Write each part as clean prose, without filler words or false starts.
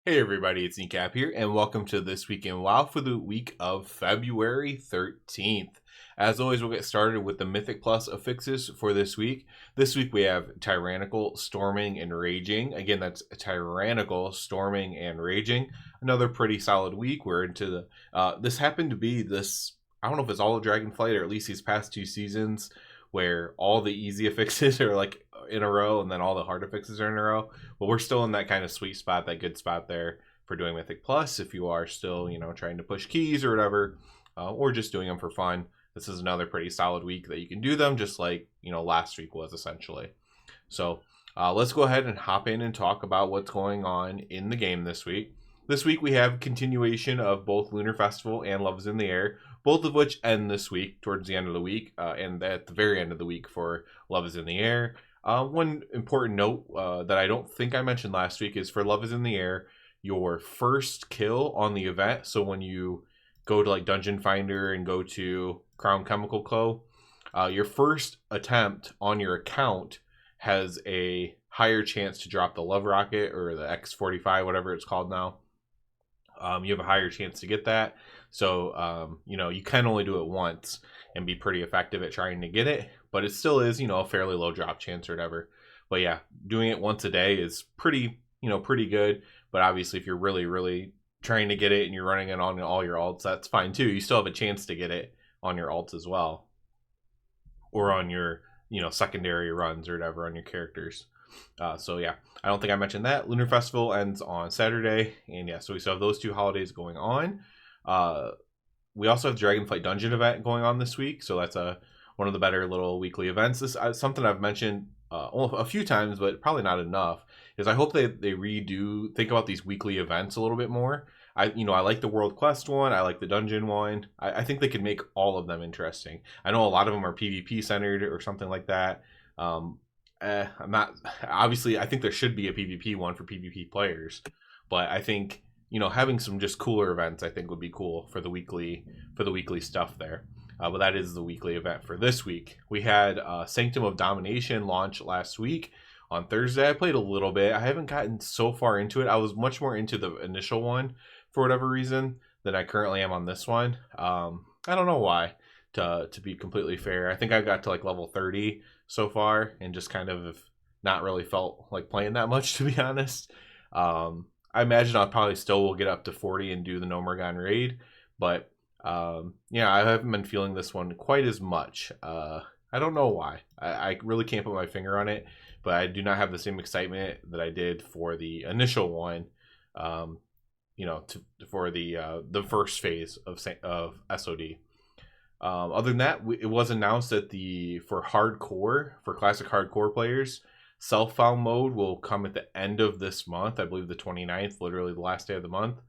Hey everybody, it's Kneecap here, and welcome to This Week in WoW for the week of February 13th. As always, we'll get started with the Mythic Plus affixes for this week. This week we have Tyrannical, Storming, and Raging. Again, that's Tyrannical, Storming, and Raging. Another pretty solid week. We're into the... this happened to be this... I don't know if it's all of Dragonflight, or at least these past two seasons, where all the easy affixes are like in a row and then all the hard affixes are in a row. But we're still in that kind of sweet spot, that good spot there for doing Mythic Plus. If you are still, trying to push keys or whatever, or just doing them for fun, this is another pretty solid week that you can do them, just like, last week was essentially. So let's go ahead and hop in and talk about what's going on in the game this week. This week we have continuation of both Lunar Festival and Love is in the Air, both of which end this week towards the end of the week, and at the very end of the week for Love is in the Air. One important note that I don't think I mentioned last week is for Love is in the Air, your first kill on the event. So when you go to like Dungeon Finder and go to Crown Chemical Co., your first attempt on your account has a higher chance to drop the Love Rocket or the X45, whatever it's called now. You have a higher chance to get that. So, you can only do it once and be pretty effective at trying to get it, but it still is, a fairly low drop chance or whatever. But yeah, doing it once a day is pretty good. But obviously, if you're really, really trying to get it and you're running it on all your alts, that's fine too. You still have a chance to get it on your alts as well, or on your, secondary runs or whatever on your characters. So yeah, I don't think I mentioned that. Lunar Festival ends on Saturday, and yeah, so we still have those two holidays going on. We also have Dragonflight Dungeon event going on this week, so that's one of the better little weekly events. This is something I've mentioned a few times, but probably not enough. Is I hope they think about these weekly events a little bit more. I like the World Quest one. I like the Dungeon one. I think they could make all of them interesting. I know a lot of them are PvP centered or something like that. I'm not, obviously I think there should be a PvP one for PvP players, but I think having some just cooler events I think would be cool for the weekly stuff there. But that is the weekly event for this week. We had Sanctum of Domination launch last week on Thursday. I played a little bit. I haven't gotten so far into it. I was much more into the initial one for whatever reason than I currently am on this one. I don't know why, to be completely fair. I think I got to like level 30 so far and just kind of not really felt like playing that much, to be honest. I imagine I'll probably still will get up to 40 and do the Nomergon raid, but yeah, I haven't been feeling this one quite as much. I don't know why. I really can't put my finger on it, but I do not have the same excitement that I did for the initial one. For the first phase of SOD. Other than that, it was announced that for classic hardcore players, self-found mode will come at the end of this month. I believe the 29th, literally the last day of the month.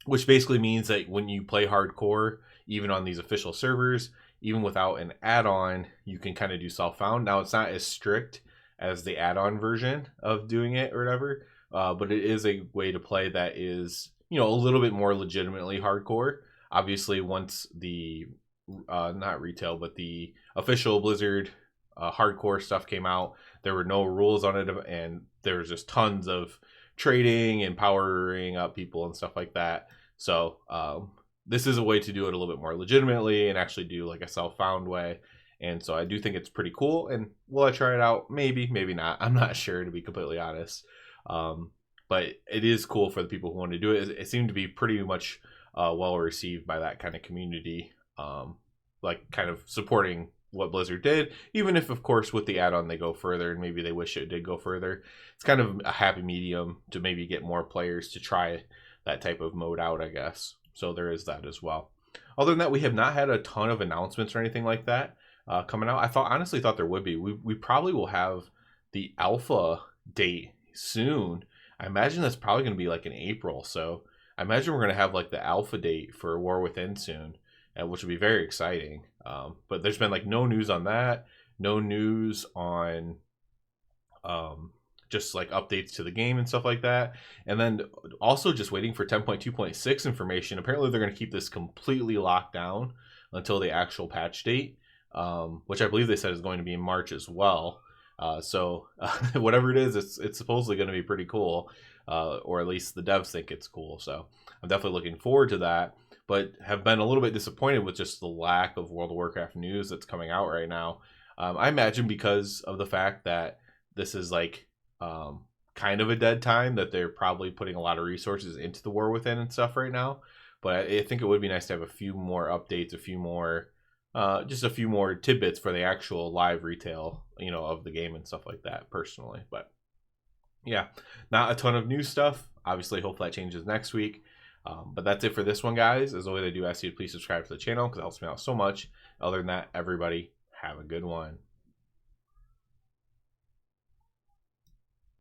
Which basically means that when you play hardcore, even on these official servers, even without an add-on, you can kind of do self-found. Now, it's not as strict as the add-on version of doing it or whatever, but it is a way to play that is, a little bit more legitimately hardcore. Obviously, once the, not retail, but the official Blizzard hardcore stuff came out, there were no rules on it, and there was just tons of trading and powering up people and stuff like that. So this is a way to do it a little bit more legitimately and actually do like a self-found way. And so I do think it's pretty cool. And will I try it out? Maybe, maybe not. I'm not sure, to be completely honest. But it is cool for the people who want to do it. It seemed to be pretty much well received by that kind of community, like kind of supporting what Blizzard did, even if of course with the add-on they go further and maybe they wish it did go further. It's kind of a happy medium to maybe get more players to try that type of mode out, I guess. So there is that as well. Other than that, we have not had a ton of announcements or anything like that coming out. I honestly thought there would be. We probably will have the alpha date soon. I imagine that's probably going to be like in April. So I imagine we're going to have like the alpha date for War Within soon, which would be very exciting. But there's been like no news on that, no news on just like updates to the game and stuff like that. And then also just waiting for 10.2.6 information. Apparently they're going to keep this completely locked down until the actual patch date, which I believe they said is going to be in March as well. So whatever it is, it's supposedly going to be pretty cool. or at least the devs think it's cool. So I'm definitely looking forward to that, but have been a little bit disappointed with just the lack of World of Warcraft news that's coming out right now. I imagine because of the fact that this is like kind of a dead time, that they're probably putting a lot of resources into the War Within and stuff right now. But I think it would be nice to have a few more updates, a few more, just a few more tidbits for the actual live retail, of the game and stuff like that, personally. But yeah, not a ton of new stuff. Obviously, hopefully that changes next week. But that's it for this one, guys. As always, I do ask you to please subscribe to the channel because it helps me out so much. Other than that, everybody, have a good one.